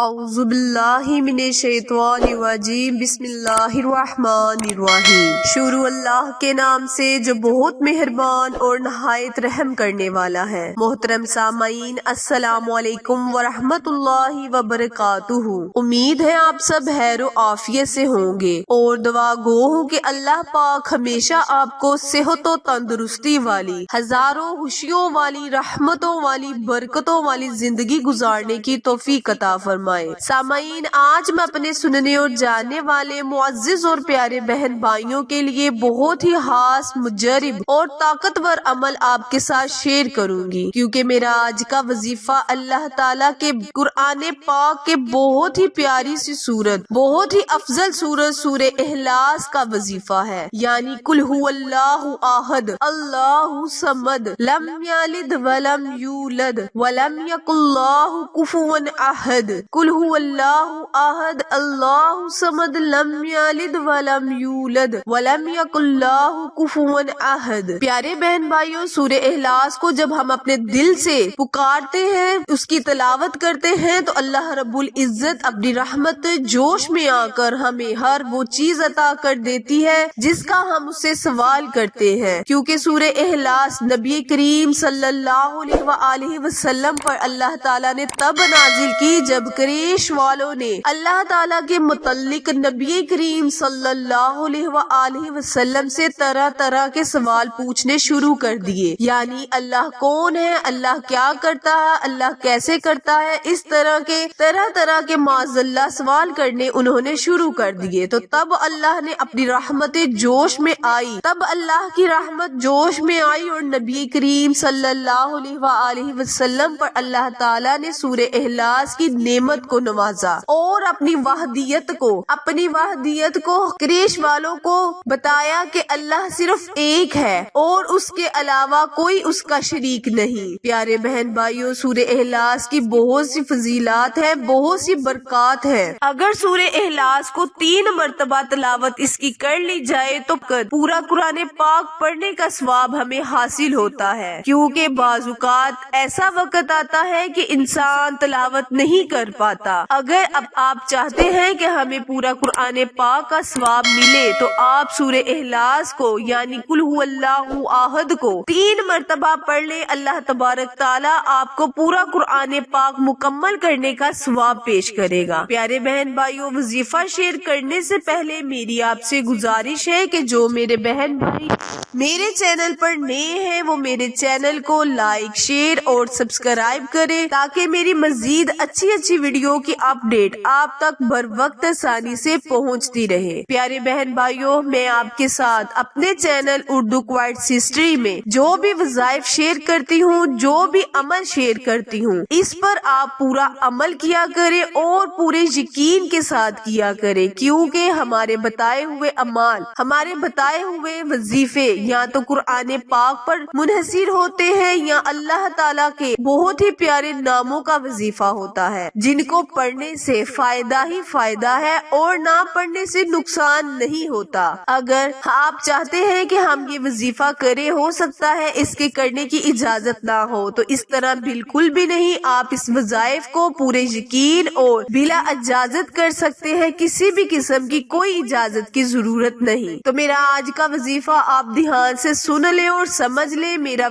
اعوذ باللہ من الشیطان الرجیم بسم اللہ الرحمن الرحیم۔ شروع اللہ کے نام سے جو بہت مہربان اور نہایت رحم کرنے والا ہے۔ محترم سامعین، السلام علیکم ورحمۃ اللہ وبرکاتہ۔ امید ہے آپ سب خیر و عافیت سے ہوں گے اور دعا گو ہوں کہ اللہ پاک ہمیشہ آپ کو صحت و تندرستی والی، ہزاروں خوشیوں والی، رحمتوں والی، برکتوں والی زندگی گزارنے کی توفیق عطا فرمائے۔ سامعین، آج میں اپنے سننے اور جاننے والے معزز اور پیارے بہن بھائیوں کے لیے بہت ہی خاص، مجرب اور طاقتور عمل آپ کے ساتھ شیئر کروں گی، کیونکہ میرا آج کا وظیفہ اللہ تعالیٰ کے قرآن پاک کے بہت ہی پیاری سی سورت، بہت ہی افضل سورت سورہ اخلاص کا وظیفہ ہے، یعنی قل هو اللہ احد اللہ صمد لم یلد ولم یولد ولم یکن لہ کفوا احد۔ قل هو اللہ احد اللہ صمد لم یلد ولم یولد ولم یکن لہ کفوا احد۔ پیارے بہن بھائیوں، سورہ اخلاص کو جب ہم اپنے دل سے پکارتے ہیں، اس کی تلاوت کرتے ہیں، تو اللہ رب العزت اپنی رحمت جوش میں آ کر ہمیں ہر وہ چیز عطا کر دیتی ہے جس کا ہم اس سے سوال کرتے ہیں، کیونکہ سورہ اخلاص نبی کریم صلی اللہ علیہ وآلہ وسلم پر اللہ تعالیٰ نے تب نازل کی جب قریش والوں نے اللہ تعالیٰ کے متعلق نبی کریم صلی اللہ علیہ وآلہ وسلم سے طرح طرح کے سوال پوچھنے شروع کر دیے، یعنی اللہ کون ہے، اللہ کیا کرتا ہے، اللہ کیسے کرتا ہے، اس طرح کے معاذ اللہ سوال کرنے انہوں نے شروع کر دیے۔ تو تب اللہ نے اپنی رحمت جوش میں آئی، تب اللہ کی رحمت جوش میں آئی اور نبی کریم صلی اللہ علیہ وآلہ وسلم پر اللہ تعالیٰ نے سورہ اخلاص کی نعمت کو نوازا اور اپنی وحدیت کو قریش والوں کو بتایا کہ اللہ صرف ایک ہے اور اس کے علاوہ کوئی اس کا شریک نہیں۔ پیارے بہن بھائیوں، سورہ اخلاص کی بہت سی فضیلات ہیں، بہت سی برکات ہیں۔ اگر سورہ اخلاص کو 3 مرتبہ تلاوت اس کی کر لی جائے تو پورا قرآن پاک پڑھنے کا ثواب ہمیں حاصل ہوتا ہے، کیونکہ بعض اوقات ایسا وقت آتا ہے کہ انسان تلاوت نہیں کر پاتا۔ اگر اب آپ چاہتے ہیں کہ ہمیں پورا قرآن پاک کا ثواب ملے تو آپ سورہ اخلاص کو، یعنی قل هو اللہ احد کو 3 مرتبہ پڑھ لیں، اللہ تبارک تعالیٰ آپ کو پورا قرآن پاک مکمل کرنے کا ثواب پیش کرے گا۔ پیارے بہن بھائیوں، وظیفہ شیئر کرنے سے پہلے میری آپ سے گزارش ہے کہ جو میرے بہن بھائی میرے چینل پر نئے ہیں وہ میرے چینل کو لائک، شیئر اور سبسکرائب کریں تاکہ میری مزید اچھی ویڈیو کی اپڈیٹ آپ تک بر وقت آسانی سے پہنچتی رہے۔ پیارے بہن بھائیوں، میں آپ کے ساتھ اپنے چینل اردو کوائٹس ہسٹری میں جو بھی وظائف شیئر کرتی ہوں، جو بھی عمل شیئر کرتی ہوں، اس پر آپ پورا عمل کیا کریں اور پورے یقین کے ساتھ کیا کریں، کیونکہ ہمارے بتائے ہوئے اعمال، ہمارے بتائے ہوئے وظیفے یا تو قرآن پاک پر منحصر ہوتے ہیں یا اللہ تعالیٰ کے بہت ہی پیارے ناموں کا وظیفہ ہوتا ہے، جن کو پڑھنے سے فائدہ ہی فائدہ ہے اور نہ پڑھنے سے نقصان نہیں ہوتا۔ اگر آپ چاہتے ہیں کہ ہم یہ وظیفہ کریں، ہو سکتا ہے اس کے کرنے کی اجازت نہ ہو، تو اس طرح بالکل بھی نہیں، آپ اس وظائف کو پورے یقین اور بلا اجازت کر سکتے ہیں، کسی بھی قسم کی کوئی اجازت کی ضرورت نہیں۔ تو میرا آج کا وظیفہ آپ دھیان سے سن لیں اور سمجھ لیں۔ میرا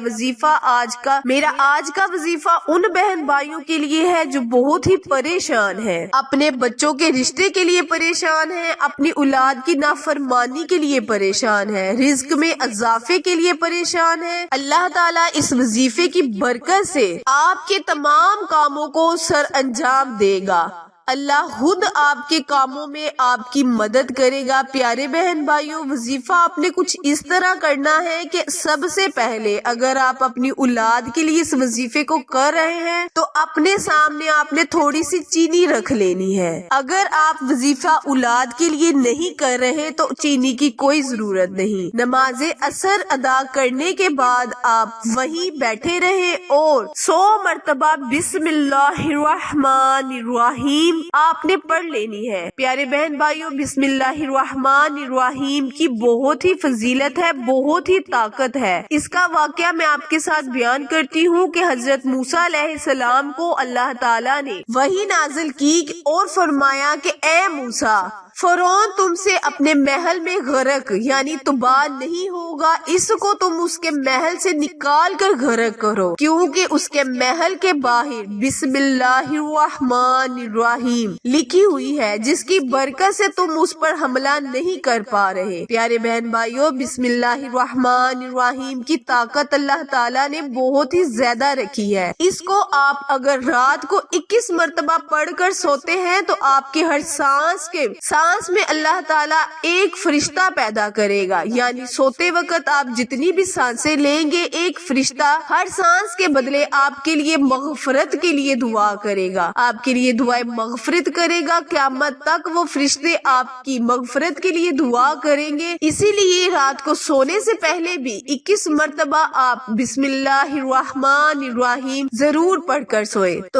آج کا وظیفہ ان بہن بھائیوں کے لیے ہے جو بہت ہی پریشان ہیں، اپنے بچوں کے رشتے کے لیے پریشان ہیں، اپنی اولاد کی نافرمانی کے لیے پریشان ہیں، رزق میں اضافے کے لیے پریشان ہیں۔ اللہ تعالیٰ اس وظیفے کی برکت سے آپ کے تمام کاموں کو سر انجام دے گا، اللہ خود آپ کے کاموں میں آپ کی مدد کرے گا۔ پیارے بہن بھائیوں، وظیفہ آپ نے کچھ اس طرح کرنا ہے کہ سب سے پہلے اگر آپ اپنی اولاد کے لیے اس وظیفے کو کر رہے ہیں تو اپنے سامنے آپ نے تھوڑی سی چینی رکھ لینی ہے۔ اگر آپ وظیفہ اولاد کے لیے نہیں کر رہے تو چینی کی کوئی ضرورت نہیں۔ نماز عصر ادا کرنے کے بعد آپ وہیں بیٹھے رہیں اور 100 مرتبہ بسم اللہ الرحمن الرحیم آپ نے پڑھ لینی ہے۔ پیارے بہن بھائیوں، بسم اللہ الرحمن الرحیم کی بہت ہی فضیلت ہے، بہت ہی طاقت ہے۔ اس کا واقعہ میں آپ کے ساتھ بیان کرتی ہوں کہ حضرت موسیٰ علیہ السلام کو اللہ تعالیٰ نے وحی نازل کی اور فرمایا کہ اے موسیٰ، فرعون تم سے اپنے محل میں غرق یعنی تباہ نہیں ہوگا، اس کو تم اس کے محل سے نکال کر غرق کرو، کیونکہ اس کے محل کے باہر بسم اللہ الرحمن الرحیم لکھی ہوئی ہے، جس کی برکت سے تم اس پر حملہ نہیں کر پا رہے۔ پیارے بہن بھائیوں، بسم اللہ الرحمن الرحیم کی طاقت اللہ تعالیٰ نے بہت ہی زیادہ رکھی ہے۔ اس کو آپ اگر رات کو 21 مرتبہ پڑھ کر سوتے ہیں تو آپ کے ہر سانس میں اللہ تعالیٰ ایک فرشتہ پیدا کرے گا، یعنی سوتے وقت آپ جتنی بھی سانسیں لیں گے ایک فرشتہ ہر سانس کے بدلے آپ کے لیے مغفرت کے لیے دعا کرے گا، آپ کے لیے دعائیں مغفرت کرے گا۔ قیامت تک وہ فرشتے آپ کی مغفرت کے لیے دعا کریں گے۔ اسی لیے رات کو سونے سے پہلے بھی 21 مرتبہ آپ بسم اللہ الرحمن الرحیم ضرور پڑھ کر سوئے۔ تو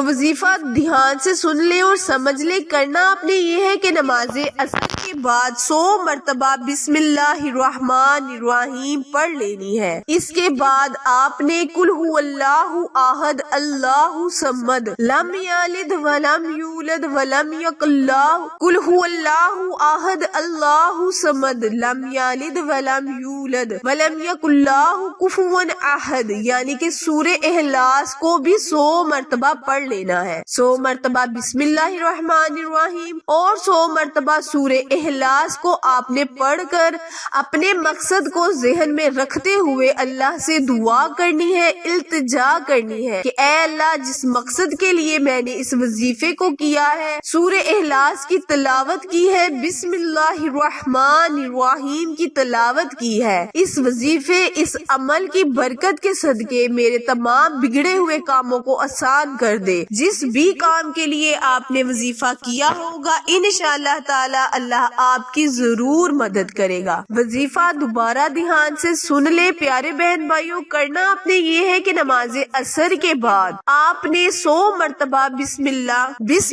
وظیفہ دھیان سے سن لے اور سمجھ لے۔ کرنا آپ نے یہ ہے کہ نماز عصر کے بعد 100 مرتبہ بسم اللہ الرحمن الرحیم پڑھ لینی ہے۔ اس کے بعد آپ نے قل هو اللہ احد اللہ الصمد لم یلد ولم یولد ولم یکن لہ قل هو اللہ احد اللہ الصمد لم یلد ولم یولد ولم یکن لہ کفوا احد، یعنی کہ سورہ اخلاص کو بھی 100 مرتبہ پڑھ لینا ہے۔ 100 مرتبہ بسم اللہ الرحمن الرحیم اور 100 مرتبہ سورہ اخلاص کو آپ نے پڑھ کر اپنے مقصد کو ذہن میں رکھتے ہوئے اللہ سے دعا کرنی ہے، التجا کرنی ہے کہ اے اللہ، جس مقصد کے لیے میں نے اس وظیفے کو کیا ہے، سورہ اخلاص کی تلاوت کی ہے، بسم اللہ الرحمن الرحیم کی تلاوت کی ہے، اس وظیفے اس عمل کی برکت کے صدقے میرے تمام بگڑے ہوئے کاموں کو آسان کر دے۔ جس بھی کام کے لیے آپ نے وظیفہ کیا ہوگا انشاءاللہ تعالی اللہ آپ کی ضرور مدد کرے گا۔ وظیفہ دوبارہ دھیان سے سن لے پیارے بہن بھائیوں۔ کرنا آپ نے یہ ہے کہ نماز عصر کے بعد آپ نے 100 مرتبہ بسم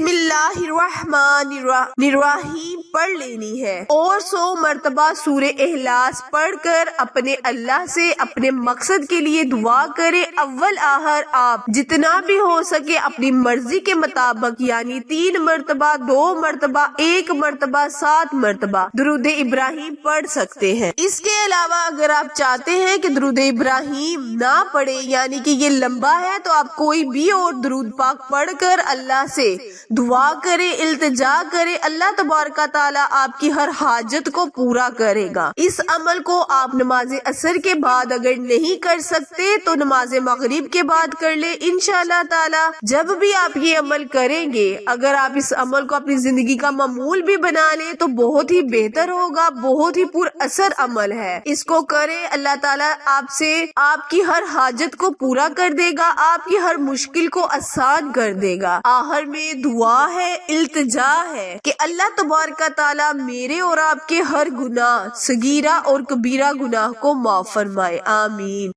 اللہ الرحمن الرحیم پڑھ لینی ہے اور 100 مرتبہ سورہ اخلاص پڑھ کر اپنے اللہ سے اپنے مقصد کے لیے دعا کرے۔ اول آخر آپ جتنا بھی ہو سکے اپنی مرضی کے مطابق، یعنی 3 مرتبہ، 2 مرتبہ، 1 مرتبہ، 7 مرتبہ درود ابراہیم پڑھ سکتے ہیں۔ اس کے علاوہ اگر آپ چاہتے ہیں کہ درود ابراہیم نہ پڑھے، یعنی کہ یہ لمبا ہے، تو آپ کوئی بھی اور درود پاک پڑھ کر اللہ سے دعا کرے، التجا کرے، اللہ تبارک تعالیٰ آپ کی ہر حاجت کو پورا کرے گا۔ اس عمل کو آپ نماز عصر کے بعد اگر نہیں کر سکتے تو نماز مغرب کے بعد کر لے انشاءاللہ تعالیٰ۔ جب بھی آپ یہ عمل کریں گے، اگر آپ اس عمل کو اپنی زندگی کا معمول بھی بنا لیں تو بہت ہی بہتر ہوگا، بہت ہی پر اثر عمل ہے۔ اس کو کریں، اللہ تعالیٰ آپ سے آپ کی ہر حاجت کو پورا کر دے گا، آپ کی ہر مشکل کو آسان کر دے گا۔ آخر میں دعا ہے، التجا ہے کہ اللہ تبارک تعالیٰ میرے اور آپ کے ہر گناہ، صغیرہ اور کبیرہ گناہ کو معاف فرمائے، آمین۔